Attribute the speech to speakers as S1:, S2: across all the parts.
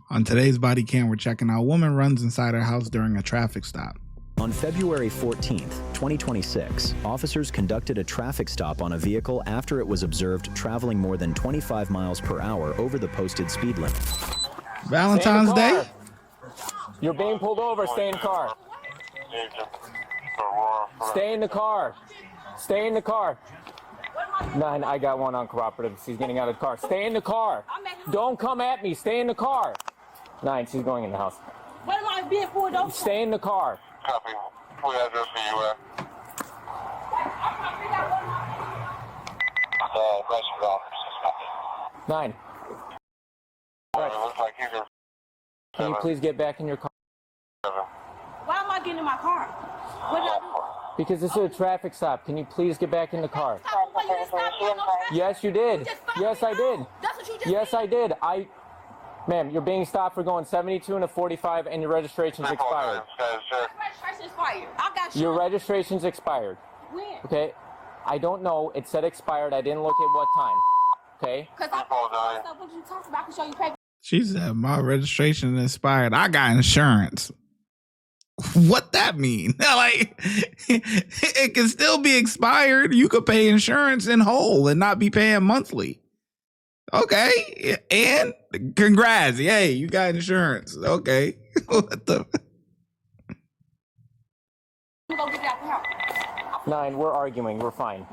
S1: On today's body cam, we're checking out a woman runs inside her house during a traffic stop.
S2: On February 14th, 2026, officers conducted a traffic stop on a vehicle after it was observed traveling more than 25 miles per hour over the posted speed limit.
S1: Valentine's Day?
S3: You're being pulled over. Stay in the car. Stay in the car. Stay in the car. 9, I got one uncooperative. She's getting out of the car. Stay in the car. Don't come at me. Stay in the car. 9, she's going in the house.
S4: What am I being pulled over?
S3: Stay in the car.
S5: Copy. What address are you at? Registered officer.
S3: 9.
S5: It looks like he's a...
S3: Can you please get back in your car?
S4: Why am I getting in my car? What did I do?
S3: Because this is a traffic stop. Can you please get back in the car? Yes, you did. Yes, I did.
S4: That's what you just
S3: Yes, I did. Ma'am, you're being stopped for going 72 and a 45, and your registration's expired.
S4: registration expired. I got
S3: Your registration's expired.
S4: When?
S3: Okay? I don't know. It said expired. I didn't look at what time. Okay?
S4: Because I what you talking about. I can show you paper.
S1: She said, my registration expired. I got insurance. What that mean? Like, it can still be expired. You could pay insurance in whole and not be paying monthly. Okay. And congrats. Yay, you got insurance. Okay. What the?
S4: Go get that out the house.
S3: 9, we're arguing. We're fine.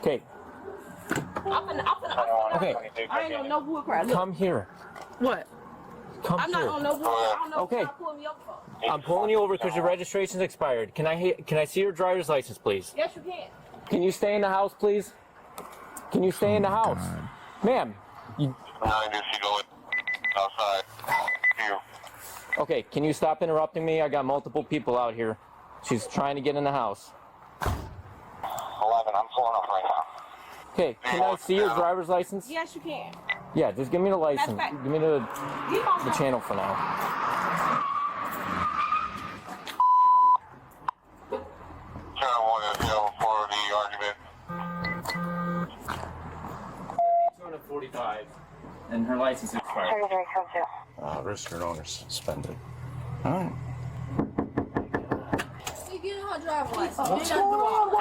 S3: Okay. Okay.
S4: I ain't on no wood crap.
S3: Come here.
S4: What?
S3: Come
S4: I'm
S3: here.
S4: not on no wood. I don't know
S3: Okay.
S4: what you're pulling me over for.
S3: I'm pulling you over because your registration's expired. Can I see your driver's license, please?
S4: Yes, you can.
S3: Can you stay in the house, please? Can you stay in the house? Ma'am.
S5: 9, is she going outside? Here.
S3: Okay, can you stop interrupting me? I got multiple people out here. She's trying to get in the house.
S5: 11, I'm pulling up right now.
S3: Okay, can I see your driver's license?
S4: Yes, you can.
S3: Yeah, just give me the license.
S4: That's fine.
S3: Give me the channel for now.
S5: Channel 1 is available for the argument.
S3: 245, and her license expired.
S6: Registered owner suspended. All right.
S4: You get her driver's license. I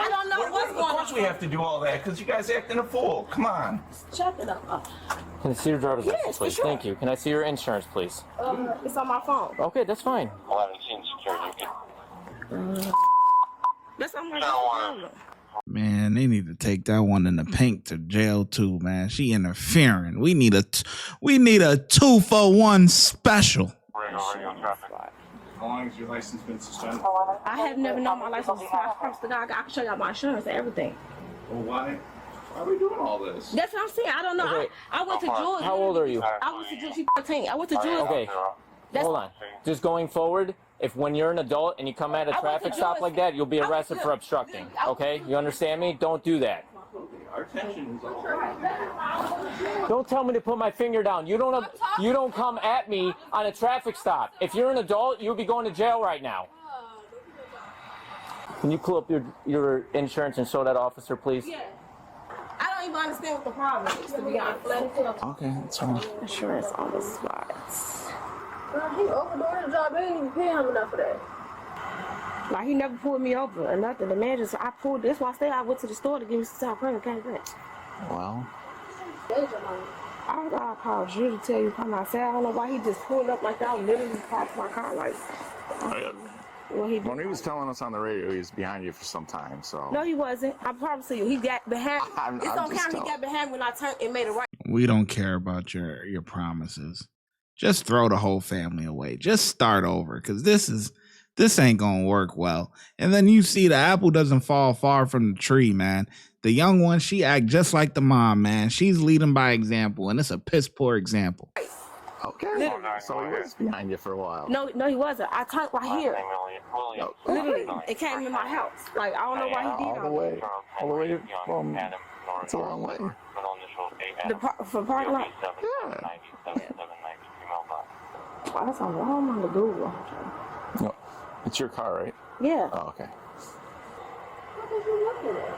S4: don't know what's going on.
S6: Of course we have to do all that because you guys acting a fool. Come on.
S4: Shut it up.
S3: Can I see your driver's license,
S4: Yes, for
S3: please?
S4: sure.
S3: Thank you. Can I see your insurance, please?
S4: It's on my phone.
S3: Okay, that's fine.
S5: 11, seen security. You can...
S4: That's on my
S5: Channel 1.
S4: phone.
S1: Man, they need to take that one in the pink to jail too, man. She interfering. We need a 2-for-1 special.
S5: Radio traffic.
S6: How long has your license been suspended?
S4: I have never known my license was I promise to God, I can show y'all my insurance and everything.
S6: Well, why are we doing all this?
S4: That's what I'm saying. I don't know.
S3: Okay.
S4: I went to Georgia.
S3: How old are you?
S4: I went to Georgia. She's 13. I went to Georgia.
S3: Okay, hold on. Just going forward, if when you're an adult and you come at a traffic stop like that, you'll be arrested for obstructing. Okay? You understand me? Don't do that.
S6: Our attention is all.
S3: Don't tell me to put my finger down. You don't come at me on a traffic stop. If you're an adult, you'll be going to jail right now. Can you pull up your insurance and show that officer, please?
S4: Yeah. I don't even understand what the problem is, to be honest.
S6: Okay, that's fine.
S4: Insurance on the spots.
S7: He overdoing the job. They ain't even paying him enough for that.
S4: Like, he never pulled me over or nothing. The man just, I pulled, that's why I went to the store to give me some South Korean came back.
S6: Well,
S4: I called you to tell you come outside. I don't know why he just pulled up like that. I literally parked my car like. What he did.
S6: when he was telling us on the radio, he was behind you for some time, so.
S4: No, he wasn't. I promise you. He got behind. It's on
S6: just
S4: camera. He got behind when I turned and made a right.
S1: We don't care about your promises. Just throw the whole family away. Just start over, because this ain't gonna work well. And then you see the apple doesn't fall far from the tree, man. The young one, she act just like the mom, man. She's leading by example, and it's a piss poor example.
S6: Okay. So he was behind you for a while.
S4: No, he wasn't. I turned right here. Literally, it came in my house. Like, I don't know why he did
S6: All the way from, it's a long way.
S4: for parking lot.
S6: Yeah.
S4: Well, that's on the Google.
S6: No, it's your car, right?
S4: Yeah.
S6: Oh, okay.
S4: What are you looking at?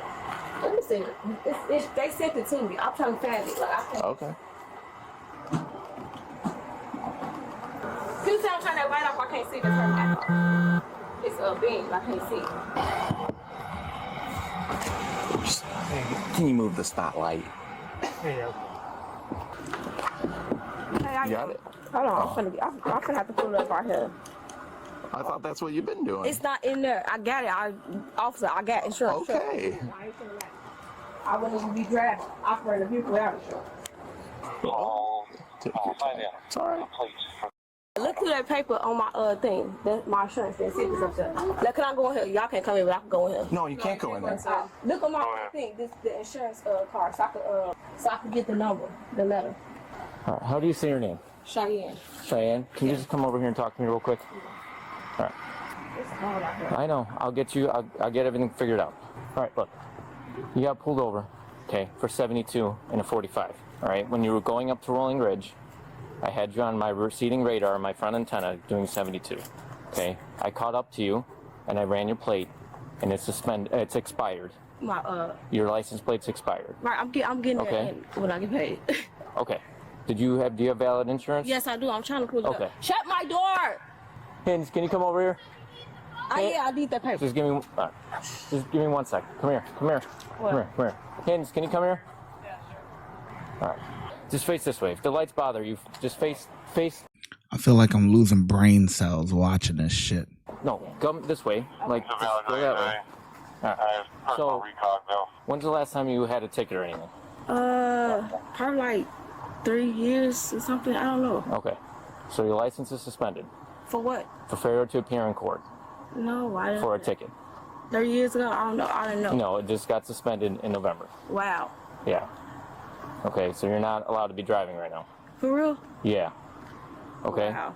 S4: Let me see. They sent it to me. I'm trying to find it. Like, I can't.
S6: Okay.
S4: you say I'm turning that light off, I can't see this her light off. It's a beam, I can't see.
S6: Can you move the spotlight?
S4: Hey,
S6: You got it?
S4: Hold on, I'm finna have to pull it up right here.
S6: I thought that's what you've been doing.
S4: It's not in there. I got it. Officer, I got insurance.
S6: Okay.
S4: I wouldn't even be driving, operating a vehicle without insurance.
S6: It's all right.
S4: Look through that paper on my thing. That's my insurance thing. See if it's up there. Now, can I go in here? Y'all can't come in, but I can go in here.
S6: No, you can't go in there.
S4: Look on my thing. This the insurance card, so I can get the number, the letter.
S3: All right, how do you say your name?
S4: Cheyenne.
S3: Cheyenne. Can you just come over here and talk to me real quick? All right.
S4: It's hard out here.
S3: I know. I'll get you. I'll get everything figured out. All right. Look, you got pulled over, okay, for 72 and a 45. All right. When you were going up to Rolling Ridge, I had you on my receding radar, my front antenna, doing 72. Okay. I caught up to you, and I ran your plate, and it's expired. Your license plate's expired.
S4: Right. I'm getting
S3: Okay.
S4: there when I get paid.
S3: Okay. Do you have valid insurance?
S4: Yes, I do. I'm trying to pull it
S3: Okay.
S4: up. Shut my door.
S3: Haynes, can you come over here?
S4: Yeah, I need that paper.
S3: Just give me 1 sec. Come here. Come here. Haynes, can you come here? Yeah, sure. All right. Just face this way. If the lights bother you, just face.
S1: I feel like I'm losing brain cells watching this shit.
S3: No, come this way. Like, just go that way. All right.
S5: I have personal recog now.
S3: When's the last time you had a ticket or anything?
S4: Probably like 3 years or something. I don't know.
S3: Okay. So your license is suspended.
S4: For what?
S3: For failure to appear in court.
S4: No, I didn't.
S3: For a ticket.
S4: 30 years ago? I don't know. I didn't know.
S3: No, it just got suspended in November.
S4: Wow.
S3: Yeah. Okay, so you're not allowed to be driving right now.
S4: For real?
S3: Yeah. Okay.
S4: Wow.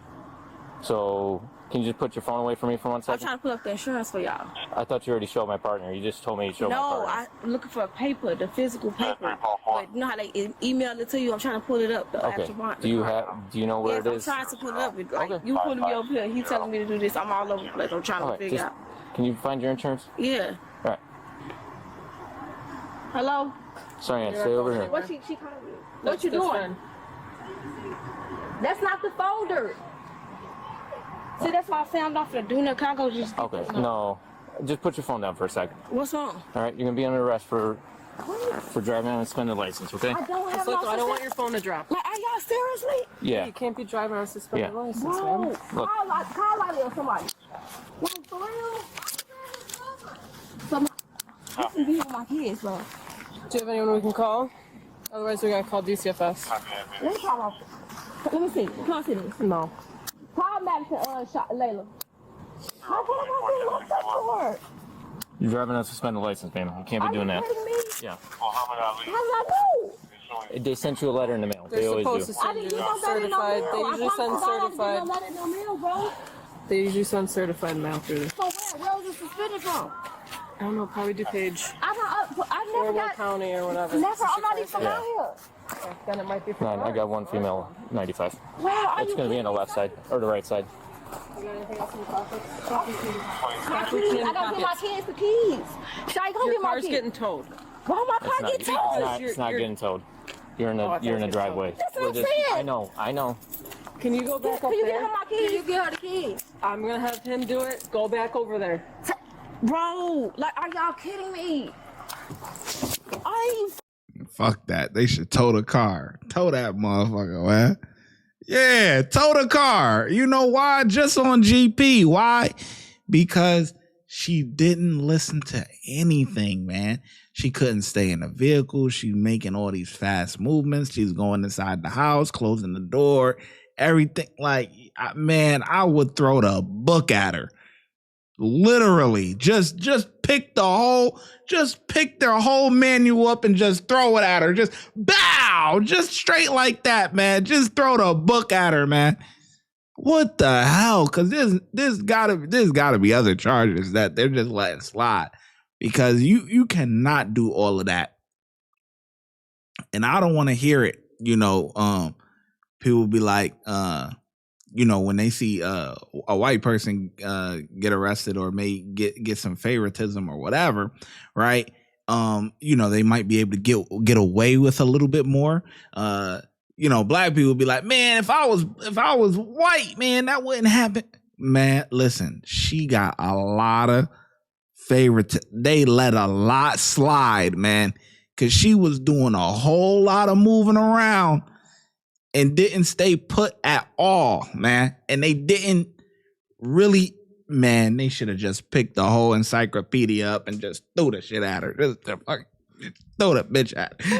S3: So, can you just put your phone away from me for 1
S4: I'm
S3: second?
S4: trying to pull up the insurance for y'all.
S3: I thought you already showed my partner. You just told me you showed my
S4: No,
S3: partner.
S4: I'm looking for a paper, the physical paper. But you know how they email it to you? I'm trying to pull it up. The
S3: Okay.
S4: actual bond.
S3: Do you know where
S4: Yes,
S3: it is?
S4: I'm trying to pull it up. Like,
S3: Okay.
S4: you pulling me up here. He telling me to do this. I'm all over the place. I'm trying
S3: All
S4: to
S3: right,
S4: figure
S3: just,
S4: out.
S3: can you find your insurance?
S4: Yeah.
S3: All right.
S4: Hello?
S3: Sorry, Ann, stay over here.
S4: What she calling me? What you doing? That's not the folder. See, that's why I found off the do not cargo. Just
S3: Okay, no. Just put your phone down for a second.
S4: What's wrong?
S3: All right, you're going to be under arrest for driving on a suspended license, okay?
S4: I don't have
S8: Look,
S4: my
S8: I don't want your phone to drop.
S4: Like, are y'all seriously?
S3: Yeah.
S8: You can't be driving on a suspended
S3: Yeah.
S8: license,
S4: Bro,
S8: man.
S3: Look.
S4: call out there somebody. Like, for real? Somebody. You can be with my kids, bro.
S8: Do you have anyone we can call? Otherwise, we're gonna call DCFS.
S4: Let me call my. Let me see. Can I see this?
S8: No.
S4: Call Madison, Layla. How can I
S3: You're driving on a suspended license, man. You can't be doing that.
S4: kidding me?
S3: Yeah.
S4: How did I know?
S3: They sent you a letter in the mail.
S8: They're
S3: They always
S8: supposed
S3: do.
S8: to
S4: I
S8: send
S4: didn't
S8: you
S4: get no letter in no
S8: certified.
S4: mail.
S8: They usually send certified.
S4: I didn't get no letter in no mail, bro.
S8: They usually send certified mail through.
S4: So where was it suspended from?
S8: I don't know, probably DuPage
S4: I never
S8: or what
S4: got.
S8: county or whatever.
S4: Never. I'm not even from
S3: Yeah.
S4: out here.
S8: Okay, then it might be from
S3: I got one female 95.
S4: Wow, are
S3: It's
S4: you
S3: going to be on the left side or the right side.
S8: You got anything else in the pockets?
S4: my keys? I gotta get my kids the keys. Should I go
S8: Your
S4: get my
S8: car's
S4: keys?
S8: getting towed.
S4: Why my car get
S3: It's
S4: towed?
S3: not, it's not getting towed. You're in
S8: Oh, I
S3: a
S8: thought
S3: you're in
S8: it
S3: a
S8: was
S3: driveway.
S4: That's what
S3: We're
S4: I'm
S3: just-
S4: saying.
S3: I know.
S8: Can you go back up
S4: Can you get
S8: there?
S4: her my keys? You get her the keys.
S8: I'm gonna have him do it. Go back over there.
S4: Bro, like, are y'all kidding me?
S1: Fuck that. They should tow the car. Tow that motherfucker, man. Yeah, tow the car. You know why? Just on GP. Why? Because she didn't listen to anything, man. She couldn't stay in the vehicle. She's making all these fast movements. She's going inside the house, closing the door, everything. Like, man, I would throw the book at her. Literally, just pick their whole manual up and just throw it at her. Just bow, just straight like that, man. Just throw the book at her, man. What the hell? Because there's gotta be other charges that they're just letting slide, because you cannot do all of that. And I don't want to hear it. People be like, when they see a white person get arrested or may get some favoritism or whatever, right? They might be able to get away with a little bit more. you know, black people be like, man, if I was white, man, that wouldn't happen. Man, listen, she got a lot of favorites. They let a lot slide, man, because she was doing a whole lot of moving around and didn't stay put at all, man. And they didn't really, man, they should have just picked the whole encyclopedia up and just threw the shit at her. Just throw the bitch at her.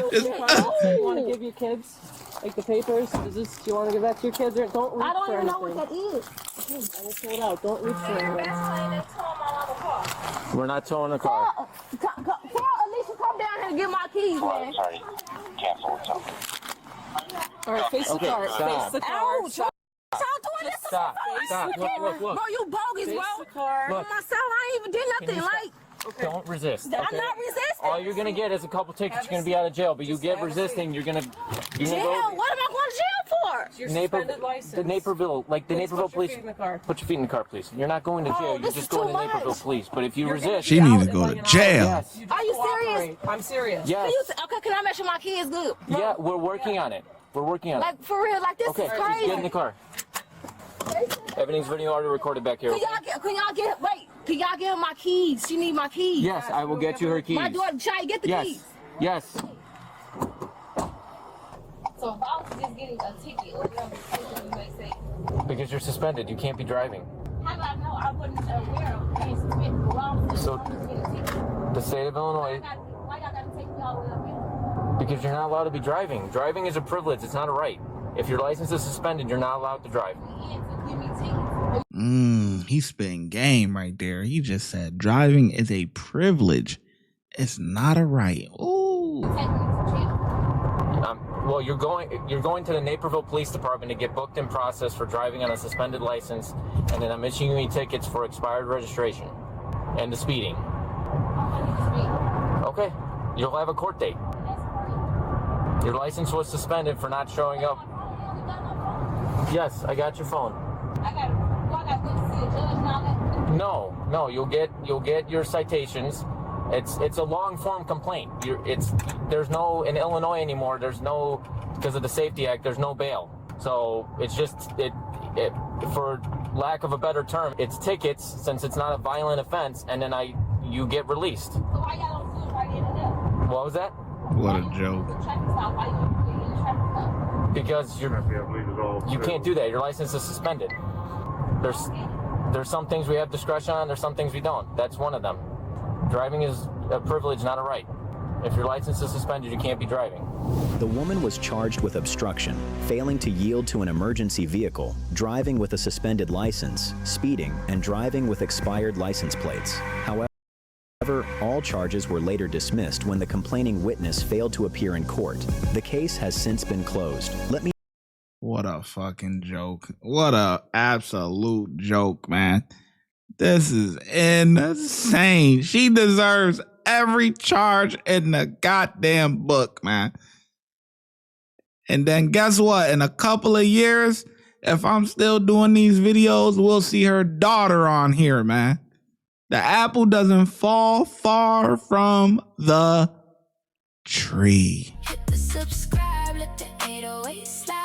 S8: You want to give your kids like the papers? Do you want to give that to your kids, or don't reach
S4: I don't
S8: for
S4: even
S8: anything?
S4: know what that is.
S8: I will pull it out. Don't reach for anything.
S3: We're not towing the car.
S4: Tell Alicia, come down here and get my keys, man.
S5: Sorry. Cancel it.
S8: All right, face the car.
S3: stop.
S8: Face the car.
S4: Ouch. Stop doing this.
S3: Stop. Stop. Look.
S4: Bro, you bogus,
S8: Face
S4: bro.
S8: the car.
S3: Look.
S4: Myself, I ain't even did nothing.
S3: you stop?
S4: Like,
S3: Don't resist.
S4: I'm not resisting.
S3: All you're gonna get is a couple tickets. You're gonna be out of jail, but you get resisting. You're gonna
S4: Jail?
S3: go.
S4: What am I going to jail for?
S8: Your suspended license.
S3: The Naperville, like the Naperville
S8: Put your
S3: police.
S8: feet in the car.
S3: Put your feet in the car, please. You're not going to jail. You're
S4: this
S3: just
S4: is
S3: going
S4: too
S3: to Naperville
S4: much.
S3: police. But if you
S8: You're gonna
S3: resist,
S1: She
S8: be
S1: needs
S8: out
S1: to go
S8: in
S1: to
S8: like an
S1: jail.
S8: hour.
S3: Yes.
S8: just
S4: Are you serious?
S8: cooperate. I'm serious.
S3: yes,
S4: Okay, can I make sure my kids good?
S3: yeah, we're working on it. We're working on it.
S4: Like, for real, like, this
S3: Okay,
S4: is
S3: just
S4: crazy.
S3: get in the car. Everything's video already recorded back here.
S4: Can y'all get her my keys? She need my keys.
S3: Yes, I will get you her keys.
S4: My daughter, Shy, get the
S3: Yes,
S4: keys.
S3: yes.
S7: So if I was just getting a ticket or whatever, you may say,
S3: Because you're suspended. You can't be driving.
S7: how do I know I wasn't aware of being suspended? Well, I was
S3: So-
S7: just getting a ticket.
S3: The state of Illinois,
S7: Why y'all gotta take me all the way up here?
S3: because you're not allowed to be driving. Driving is a privilege. It's not a right. If your license is suspended, you're not allowed to drive.
S7: Yeah, to give me tickets.
S1: He's spitting game right there. He just said driving is a privilege. It's not a right. Ooh.
S7: Take me to jail.
S3: Well, you're going to the Naperville Police Department to get booked and processed for driving on a suspended license, and then I'm issuing you tickets for expired registration and the speeding. Okay, you'll have a court date. Your license was suspended for not showing up. Yes, I got your phone.
S7: I gotta go see a judge and all that.
S3: No, you'll get your citations. It's a long form complaint. There's no in Illinois anymore. There's no, because of the Safety Act. There's no bail. So it's just it for lack of a better term, it's tickets since it's not a violent offense, and then you get released.
S7: So why y'all don't do it right in and there?
S3: What was that?
S1: What a joke.
S7: The traffic stop. Why you don't do it in the traffic stop?
S3: Because you can't do that. Your license is suspended. There's some things we have discretion on. There's some things we don't. That's one of them. Driving is a privilege, not a right. If your license is suspended, you can't be driving.
S2: The woman was charged with obstruction, failing to yield to an emergency vehicle, driving with a suspended license, speeding, and driving with expired license plates. However, all charges were later dismissed when the complaining witness failed to appear in court. The case has since been closed.
S1: What a fucking joke. What a absolute joke, man. This is insane. She deserves every charge in the goddamn book, man. And then guess what? In a couple of years, if I'm still doing these videos, we'll see her daughter on here, man. The apple doesn't fall far from the tree.
S9: Hit the subscribe, let the 808 slide.